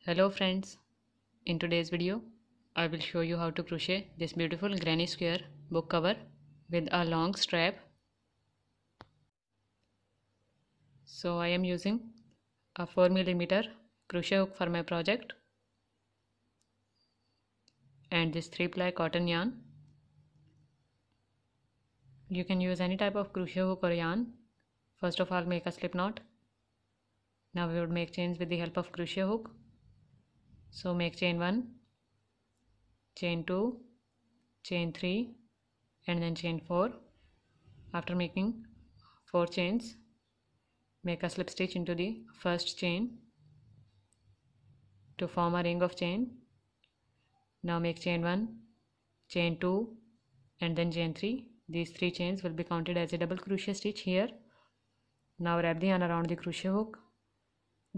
Hello friends, in today's video I will show you how to crochet this beautiful granny square book cover with a long strap. So I am using a 4mm crochet hook for my project and this 3-ply cotton yarn. You can use any type of crochet hook or yarn. First of all, make a slip knot. Now we would make chains with the help of crochet hook. So make chain 1, chain 2, chain 3 and then chain 4. After making 4 chains, make a slip stitch into the first chain to form a ring of chain. Now make chain 1, chain 2 and then chain 3. These 3 chains will be counted as a double crochet stitch here. Now wrap the yarn around the crochet hook.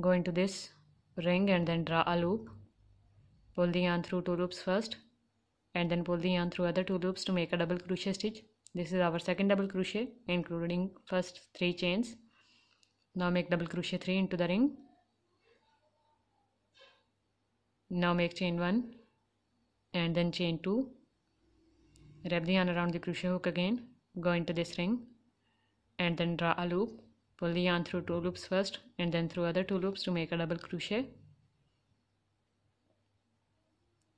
Go into this ring and then draw a loop. Pull the yarn through 2 loops first and then pull the yarn through other 2 loops to make a double crochet stitch. This is our second double crochet including first 3 chains. Now make double crochet 3 into the ring. Now make chain 1 and then chain 2. Wrap the yarn around the crochet hook again. Go into this ring and then draw a loop. Pull the yarn through 2 loops first and then through other 2 loops to make a double crochet.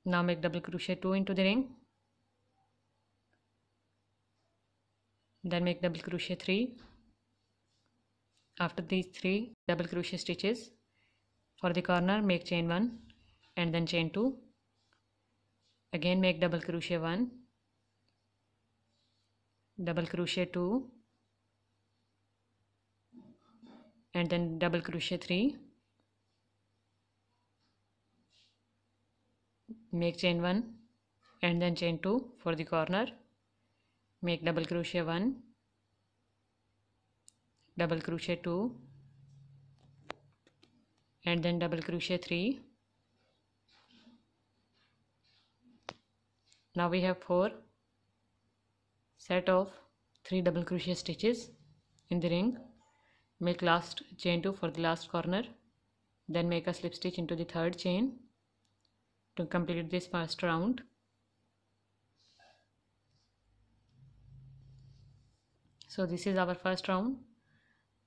Now make double crochet 2 into the ring. Then make double crochet 3. After these 3 double crochet stitches, for the corner make chain 1 and then chain 2. Again make double crochet 1, double crochet 2 and then double crochet 3. Make chain 1 and then chain 2 for the corner. Make double crochet 1, double crochet 2 and then double crochet 3. Now we have 4 set of 3 double crochet stitches in the ring. Make last chain 2 for the last corner, then make a slip stitch into the third chain to complete this first round. So this is our first round.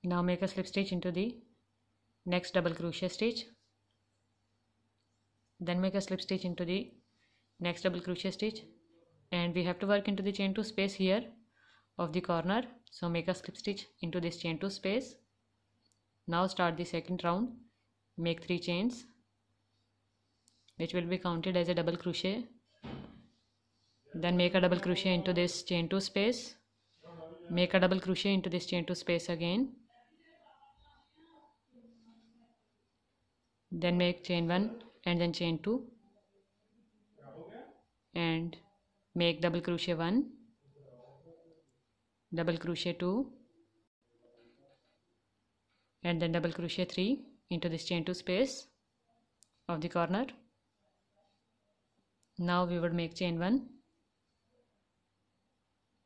Now make a slip stitch into the next double crochet stitch, then make a slip stitch into the next double crochet stitch, and we have to work into the chain 2 space here of the corner. So make a slip stitch into this chain 2 space. Now start the second round. Make 3 chains which will be counted as a double crochet. Then make a double crochet into this chain 2 space. Make a double crochet into this chain 2 space again. Then make chain 1 and then chain 2 and make double crochet 1, double crochet 2 and then double crochet 3 into this chain 2 space of the corner. Now we would make chain 1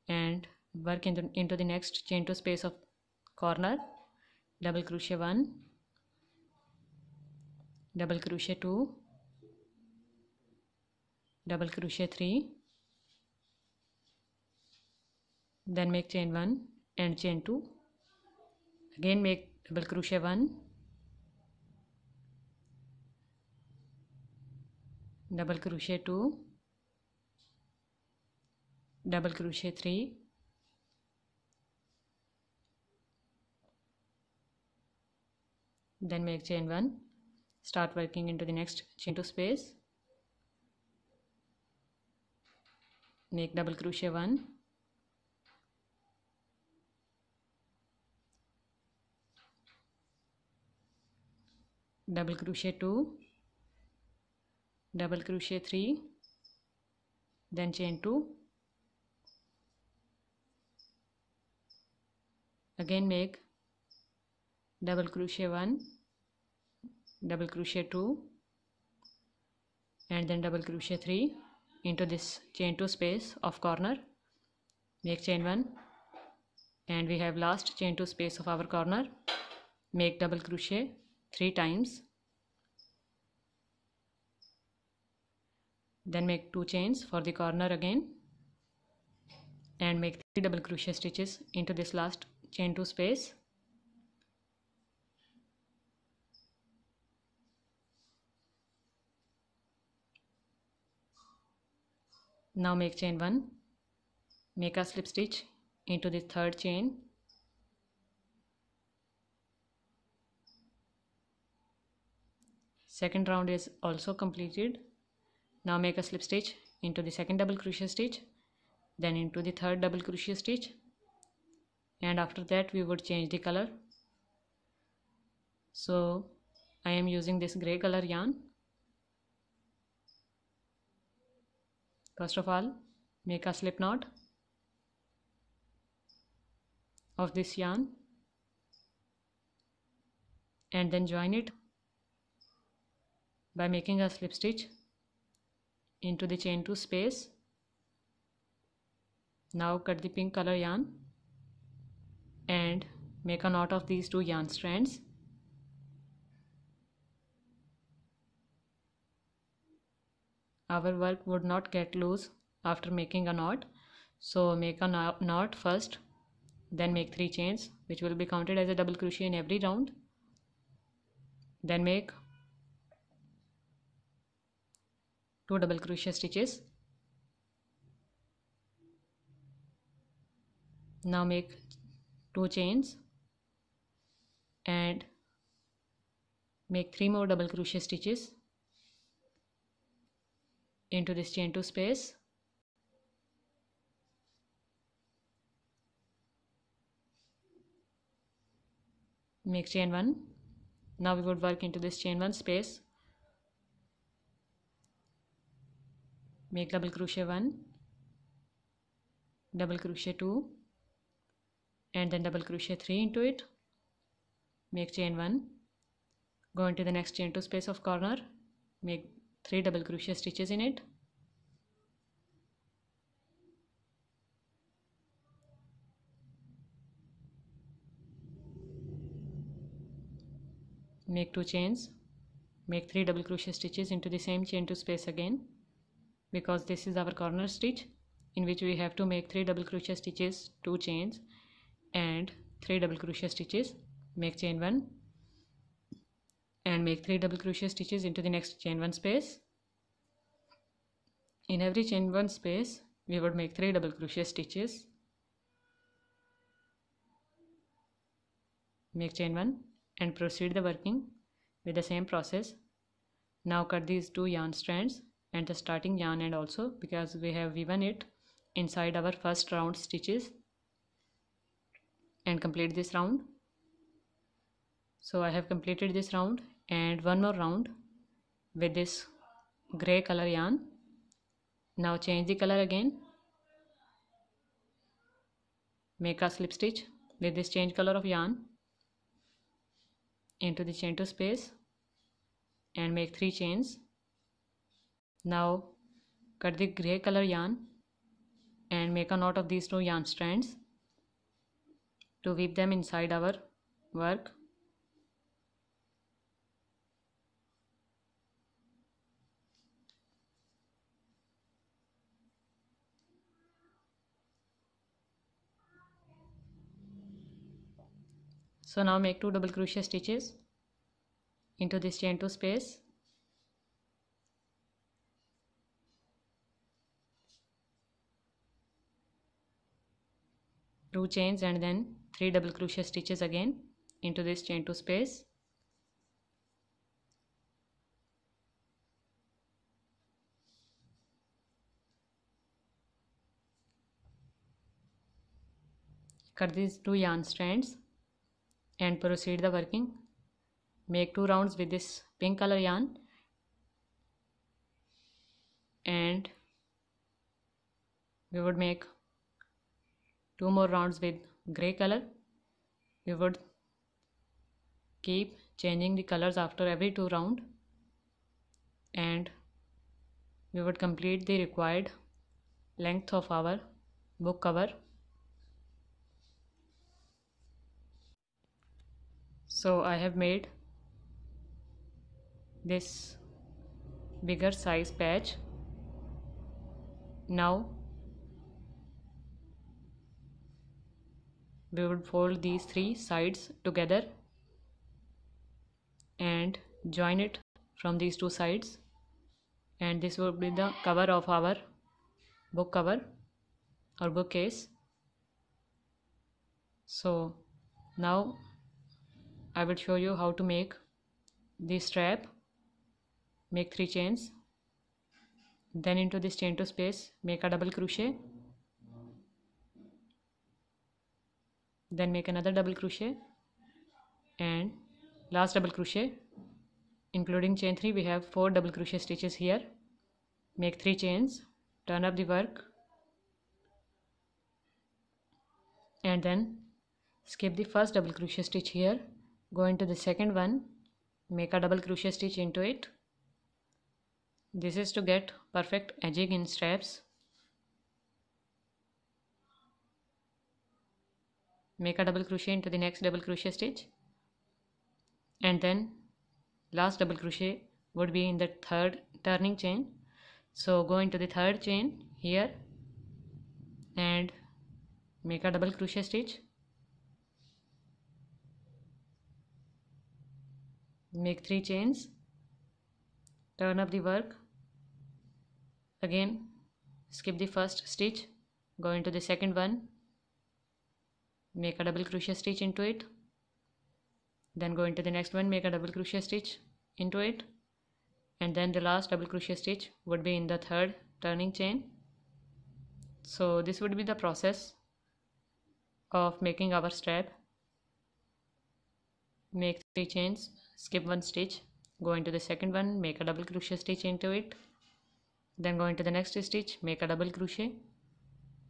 and work into the next chain 2 space of corner. Double crochet 1, double crochet 2, double crochet 3, then make chain 1 and chain 2. Again make double crochet 1, double crochet 2, double crochet 3, then make chain 1. Start working into the next chain 2 space. Make double crochet 1, double crochet 2, double crochet 3, then chain 2. Again make double crochet 1, double crochet 2 and then double crochet 3 into this chain 2 space of corner. Make chain 1 and we have last chain 2 space of our corner. Make double crochet 3 times. Then make 2 chains for the corner again and make 3 double crochet stitches into this last chain 2 space. Now make chain 1, make a slip stitch into the third chain, second round is also completed. Now make a slip stitch into the second double crochet stitch, then into the third double crochet stitch, and after that we would change the color. So I am using this gray color yarn. First of all, make a slip knot of this yarn and then join it by making a slip stitch into the chain 2 space. Now cut the pink color yarn and make a knot of these 2 yarn strands. Our work would not get loose after making a knot, so make a knot first, then make 3 chains which will be counted as a double crochet in every round. Then make 2 double crochet stitches. Now make 2 chains and make 3 more double crochet stitches into this chain 2 space. Make chain 1. Now we would work into this chain 1 space. Make double crochet 1, double crochet 2, and then double crochet 3 into it. Make chain 1, go into the next chain 2 space of corner, make 3 double crochet stitches in it. Make 2 chains, make 3 double crochet stitches into the same chain 2 space again, because this is our corner stitch in which we have to make 3 double crochet stitches, 2 chains and 3 double crochet stitches. Make chain 1 and make 3 double crochet stitches into the next chain 1 space. In every chain 1 space we would make 3 double crochet stitches. Make chain 1 and proceed the working with the same process. Now cut these 2 yarn strands and the starting yarn end also, because we have woven it inside our first round stitches, and complete this round. So I have completed this round and one more round with this gray color yarn. Now change the color again, make a slip stitch with this change color of yarn into the chain 2 space and make 3 chains. Now cut the gray color yarn and make a knot of these 2 yarn strands to weave them inside our work. So now make 2 double crochet stitches into this chain 2 space. Two chains and then 3 double crochet stitches again into this chain 2 space. Cut these 2 yarn strands and proceed the working. Make 2 rounds with this pink color yarn and we would make 2 more rounds with gray color. We would keep changing the colors after every 2 rounds, and we would complete the required length of our book cover. So I have made this bigger size patch Now we would fold these three sides together and join it from these two sides, and this would be the cover of our book cover or bookcase. So now I will show you how to make the strap. Make 3 chains, then into this chain to space make a double crochet, then make another double crochet, and last double crochet. Including chain 3 we have 4 double crochet stitches here. Make 3 chains, turn up the work, and then skip the first double crochet stitch here, go into the second one, make a double crochet stitch into it. This is to get perfect edging in straps. Make a double crochet into the next double crochet stitch, and then last double crochet would be in the third turning chain. So go into the third chain here and make a double crochet stitch, make 3 chains, turn up the work, again skip the first stitch, go into the second one, make a double crochet stitch into it, then go into the next one, make a double crochet stitch into it, and then the last double crochet stitch would be in the third turning chain. So this would be the process of making our strap. Make 3 chains, skip 1 stitch, go into the second one, make a double crochet stitch into it, then go into the next stitch, make a double crochet,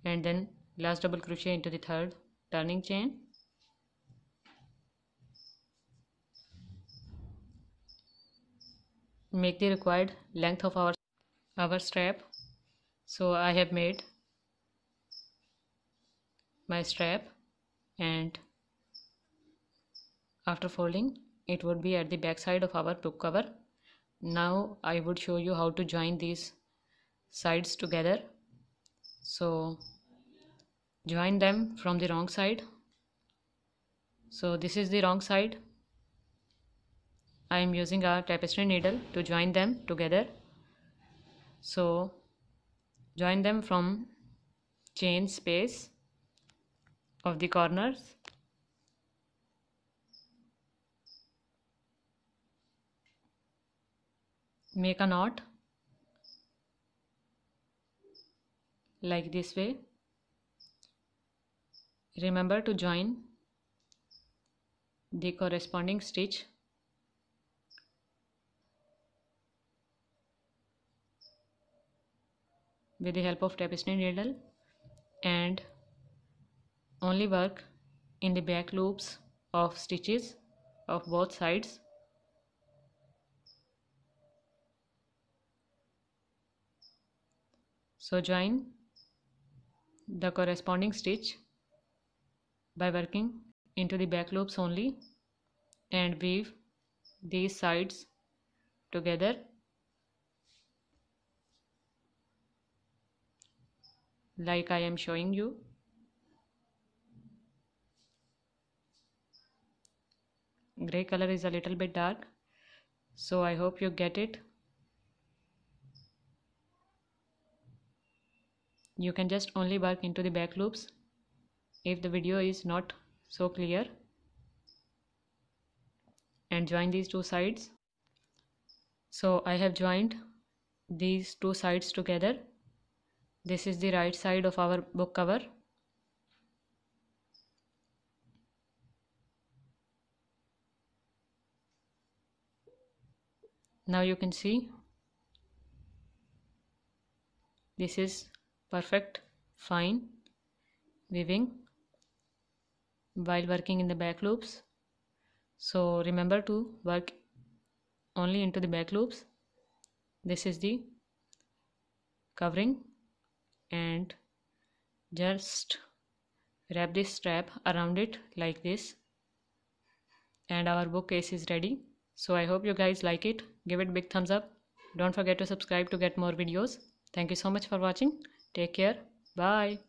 and then last double crochet into the third turning chain. Make the required length of our strap. So I have made my strap, and after folding it would be at the back side of our book cover. Now I would show you how to join these sides together. So join them from the wrong side. So this is the wrong side. I am using a tapestry needle to join them together. So join them from chain space of the corners. Make a knot like this way. Remember to join the corresponding stitch with the help of tapestry needle, and only work in the back loops of stitches of both sides. So join the corresponding stitch by working into the back loops only and weave these sides together like I am showing you. Gray color is a little bit dark, so I hope you get it. You can just only work into the back loops if the video is not so clear, and join these two sides. So I have joined these two sides together. This is the right side of our book cover. Now you can see this is perfect fine weaving while working in the back loops. So remember to work only into the back loops. This is the covering, and just wrap this strap around it like this, and our bookcase is ready. So I hope you guys like it. Give it a big thumbs up. Don't forget to subscribe to get more videos. Thank you so much for watching. Take care. Bye.